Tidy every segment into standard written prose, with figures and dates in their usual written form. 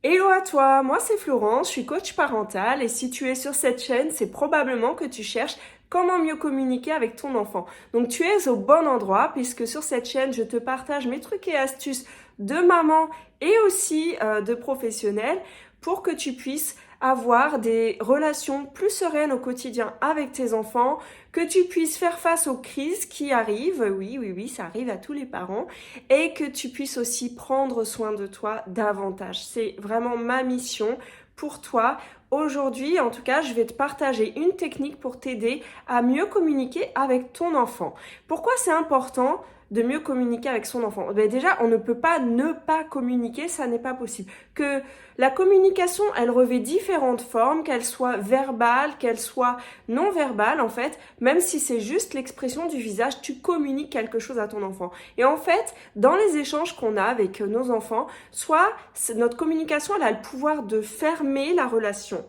Hello à toi, moi c'est Florence, je suis coach parental et si tu es sur cette chaîne, c'est probablement que tu cherches comment mieux communiquer avec ton enfant. Donc tu es au bon endroit puisque sur cette chaîne, je te partage mes trucs et astuces de maman et aussi de professionnels pour que tu puisses avoir des relations plus sereines au quotidien avec tes enfants, que tu puisses faire face aux crises qui arrivent, oui, ça arrive à tous les parents, et que tu puisses aussi prendre soin de toi davantage. C'est vraiment ma mission pour toi. Aujourd'hui, en tout cas, je vais te partager une technique pour t'aider à mieux communiquer avec ton enfant. Pourquoi c'est important de mieux communiquer avec son enfant? Déjà, on ne peut pas ne pas communiquer, ça n'est pas possible. Que la communication, elle revêt différentes formes, qu'elle soit verbale, qu'elle soit non verbale, en fait, même si c'est juste l'expression du visage, tu communiques quelque chose à ton enfant. Et en fait, dans les échanges qu'on a avec nos enfants, soit notre communication, elle a le pouvoir de fermer la relation.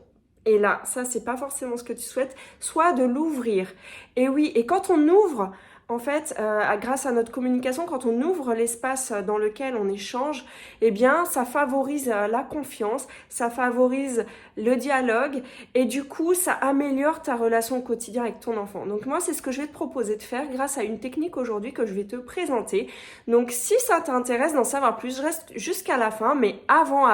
Et là, ça, c'est pas forcément ce que tu souhaites, soit de l'ouvrir. Et oui, et quand on ouvre, en fait, grâce à notre communication, quand on ouvre l'espace dans lequel on échange, eh bien, ça favorise la confiance, ça favorise le dialogue et du coup, ça améliore ta relation au quotidien avec ton enfant. Donc moi, c'est ce que je vais te proposer de faire grâce à une technique aujourd'hui que je vais te présenter. Donc si ça t'intéresse d'en savoir plus, je reste jusqu'à la fin, mais avant,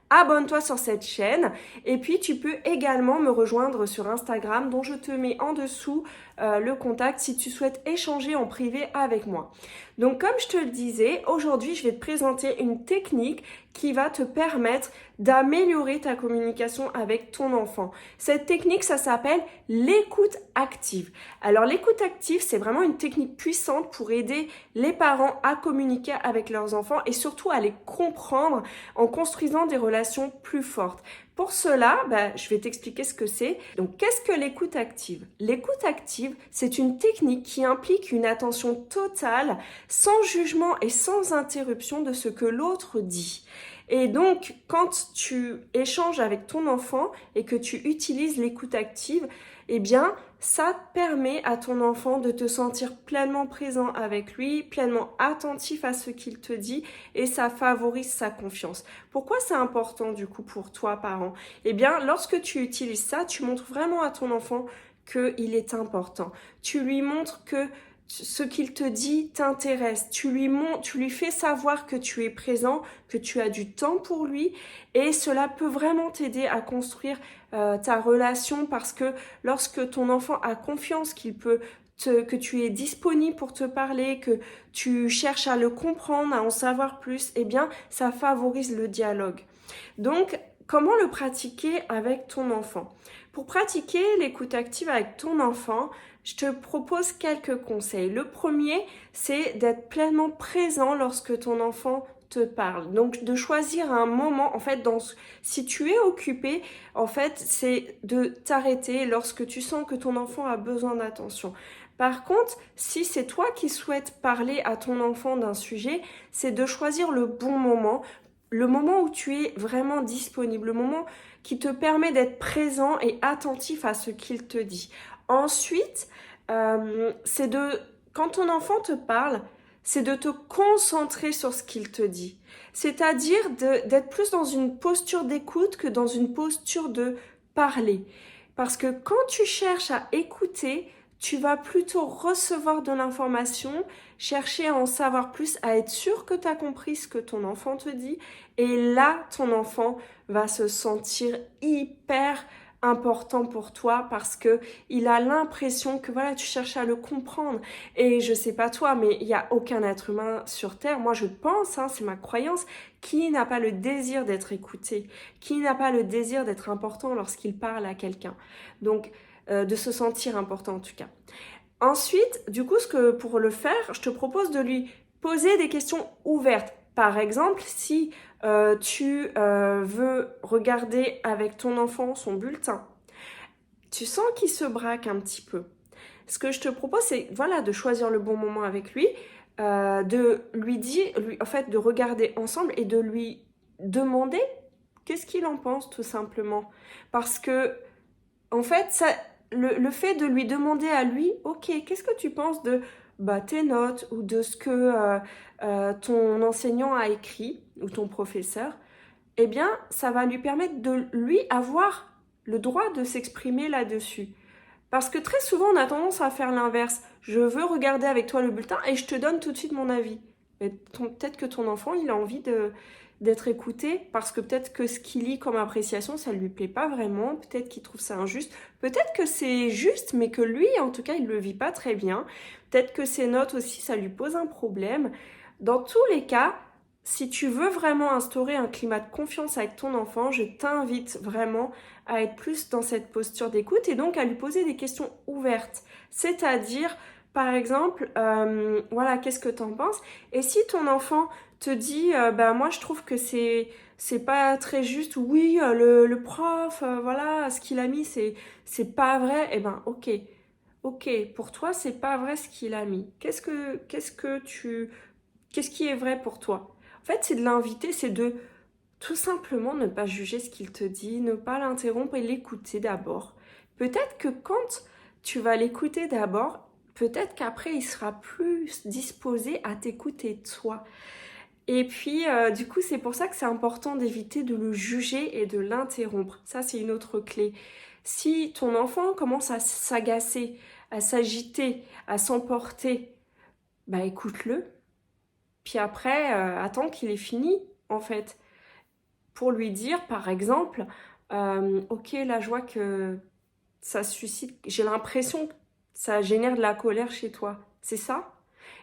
abonne-toi sur cette chaîne et puis tu peux également me rejoindre sur Instagram dont je te mets en dessous le contact si tu souhaites échanger en privé avec moi. Donc comme je te le disais, aujourd'hui je vais te présenter une technique qui va te permettre d'améliorer ta communication avec ton enfant. Cette technique, ça s'appelle l'écoute active. Alors l'écoute active, c'est vraiment une technique puissante pour aider les parents à communiquer avec leurs enfants et surtout à les comprendre en construisant des relations plus fortes. Pour cela, je vais t'expliquer ce que c'est. Donc, qu'est-ce que l'écoute active? L'écoute active, c'est une technique qui implique une attention totale, sans jugement et sans interruption de ce que l'autre dit. Et donc, quand tu échanges avec ton enfant et que tu utilises l'écoute active, eh bien, ça permet à ton enfant de te sentir pleinement présent avec lui, pleinement attentif à ce qu'il te dit et ça favorise sa confiance. Pourquoi c'est important du coup pour toi, parent? Eh bien, lorsque tu utilises ça, tu montres vraiment à ton enfant qu'il est important. Tu lui montres que ce qu'il te dit t'intéresse, tu lui fais savoir que tu es présent, que tu as du temps pour lui et cela peut vraiment t'aider à construire ta relation parce que lorsque ton enfant a confiance que tu es disponible pour te parler, que tu cherches à le comprendre, à en savoir plus, eh bien ça favorise le dialogue. Donc, comment le pratiquer avec ton enfant? Pour pratiquer l'écoute active avec ton enfant, je te propose quelques conseils. Le premier, c'est d'être pleinement présent lorsque ton enfant te parle. Donc, de choisir un moment, en fait, si tu es occupé, en fait, c'est de t'arrêter lorsque tu sens que ton enfant a besoin d'attention. Par contre, si c'est toi qui souhaites parler à ton enfant d'un sujet, c'est de choisir le moment où tu es vraiment disponible, le moment qui te permet d'être présent et attentif à ce qu'il te dit. Ensuite, quand ton enfant te parle, c'est de te concentrer sur ce qu'il te dit. C'est-à-dire d'être plus dans une posture d'écoute que dans une posture de parler. Parce que quand tu cherches à écouter, tu vas plutôt recevoir de l'information, chercher à en savoir plus, à être sûr que tu as compris ce que ton enfant te dit. Et là, ton enfant va se sentir hyper important pour toi parce que il a l'impression que voilà, tu cherches à le comprendre. Et je sais pas toi, mais il y a aucun être humain sur Terre, moi je pense, c'est ma croyance, qui n'a pas le désir d'être écouté, qui n'a pas le désir d'être important lorsqu'il parle à quelqu'un. Donc, de se sentir important en tout cas. Ensuite, du coup, pour le faire, je te propose de lui poser des questions ouvertes. Par exemple, si tu veux regarder avec ton enfant son bulletin, tu sens qu'il se braque un petit peu. Ce que je te propose, c'est voilà, de choisir le bon moment avec lui, de lui dire, en fait, de regarder ensemble et de lui demander qu'est-ce qu'il en pense tout simplement. Parce que en fait, le fait de lui demander à lui, ok, qu'est-ce que tu penses de tes notes ou de ce que ton enseignant a écrit ou ton professeur, eh bien, ça va lui permettre de lui avoir le droit de s'exprimer là-dessus. Parce que très souvent, on a tendance à faire l'inverse. Je veux regarder avec toi le bulletin et je te donne tout de suite mon avis. Peut-être que ton enfant, il a envie d'être écouté parce que peut-être que ce qu'il lit comme appréciation, ça ne lui plaît pas vraiment. Peut-être qu'il trouve ça injuste. Peut-être que c'est juste, mais que lui, en tout cas, il ne le vit pas très bien. Peut-être que ses notes aussi, ça lui pose un problème. Dans tous les cas, si tu veux vraiment instaurer un climat de confiance avec ton enfant, je t'invite vraiment à être plus dans cette posture d'écoute et donc à lui poser des questions ouvertes. C'est-à-dire, par exemple, voilà, qu'est-ce que tu en penses? Et si ton enfant te dit, bah moi je trouve que c'est pas très juste, oui, le prof, voilà, ce qu'il a mis, c'est pas vrai, eh ben ok. Ok, pour toi, c'est pas vrai ce qu'il a mis. Qu'est-ce qui est vrai pour toi? En fait, c'est de l'inviter, c'est de tout simplement ne pas juger ce qu'il te dit, ne pas l'interrompre et l'écouter d'abord. Peut-être que quand tu vas l'écouter d'abord, peut-être qu'après il sera plus disposé à t'écouter toi. Et puis, du coup, c'est pour ça que c'est important d'éviter de le juger et de l'interrompre. Ça, c'est une autre clé. Si ton enfant commence à s'agacer, à s'agiter, à s'emporter, bah écoute-le. Puis après, attends qu'il ait fini, en fait. Pour lui dire, par exemple, ok, là, je vois que ça suscite, j'ai l'impression que ça génère de la colère chez toi. C'est ça?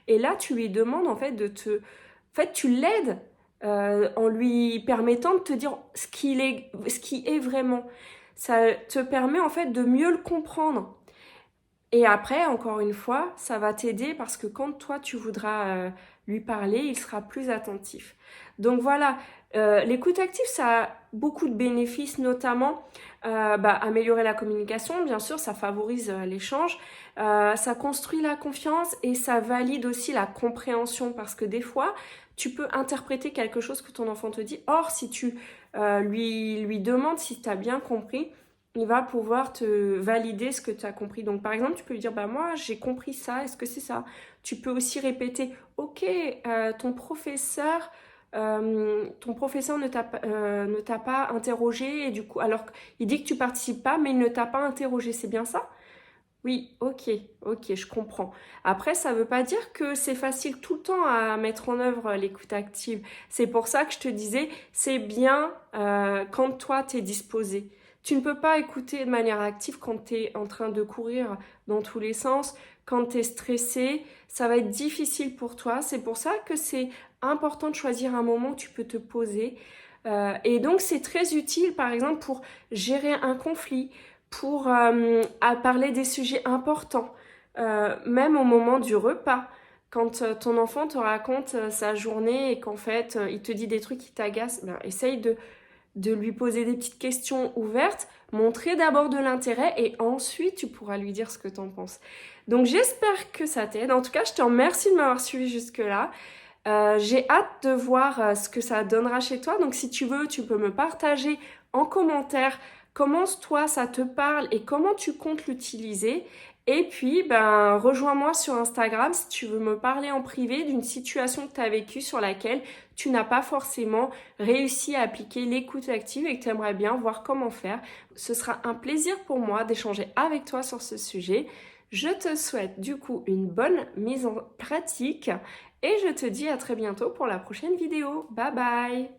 Et là, tu lui demandes, en fait, En fait, tu l'aides en lui permettant de te dire ce qui est vraiment. Ça te permet, en fait, de mieux le comprendre. Et après, encore une fois, ça va t'aider parce que quand toi, tu voudras lui parler, il sera plus attentif. Donc voilà, l'écoute active, ça a beaucoup de bénéfices, notamment améliorer la communication, bien sûr, ça favorise l'échange, ça construit la confiance et ça valide aussi la compréhension parce que des fois, tu peux interpréter quelque chose que ton enfant te dit. Or, si tu lui demandes si tu as bien compris, il va pouvoir te valider ce que tu as compris. Donc, par exemple, tu peux lui dire, bah moi, j'ai compris ça, est-ce que c'est ça? Tu peux aussi répéter, ok, ton professeur ne t'a pas interrogé, et du coup, alors il dit que tu participes pas, mais il ne t'a pas interrogé, c'est bien ça? Oui, ok, je comprends. Après, ça ne veut pas dire que c'est facile tout le temps à mettre en œuvre l'écoute active. C'est pour ça que je te disais, c'est bien quand toi, tu es disposé. Tu ne peux pas écouter de manière active quand tu es en train de courir dans tous les sens, quand tu es stressé. Ça va être difficile pour toi. C'est pour ça que c'est important de choisir un moment où tu peux te poser. Et donc, c'est très utile, par exemple, pour gérer un conflit, pour à parler des sujets importants, même au moment du repas. Quand ton enfant te raconte sa journée et qu'en fait, il te dit des trucs qui t'agacent, ben, essaye de lui poser des petites questions ouvertes, montrer d'abord de l'intérêt et ensuite tu pourras lui dire ce que tu en penses. Donc j'espère que ça t'aide. En tout cas, je te remercie de m'avoir suivi jusque-là. J'ai hâte de voir ce que ça donnera chez toi. Donc si tu veux, tu peux me partager en commentaire comment toi ça te parle et comment tu comptes l'utiliser. Et puis, ben, rejoins-moi sur Instagram si tu veux me parler en privé d'une situation que tu as vécue sur laquelle tu n'as pas forcément réussi à appliquer l'écoute active et que tu aimerais bien voir comment faire. Ce sera un plaisir pour moi d'échanger avec toi sur ce sujet. Je te souhaite du coup une bonne mise en pratique et je te dis à très bientôt pour la prochaine vidéo. Bye bye!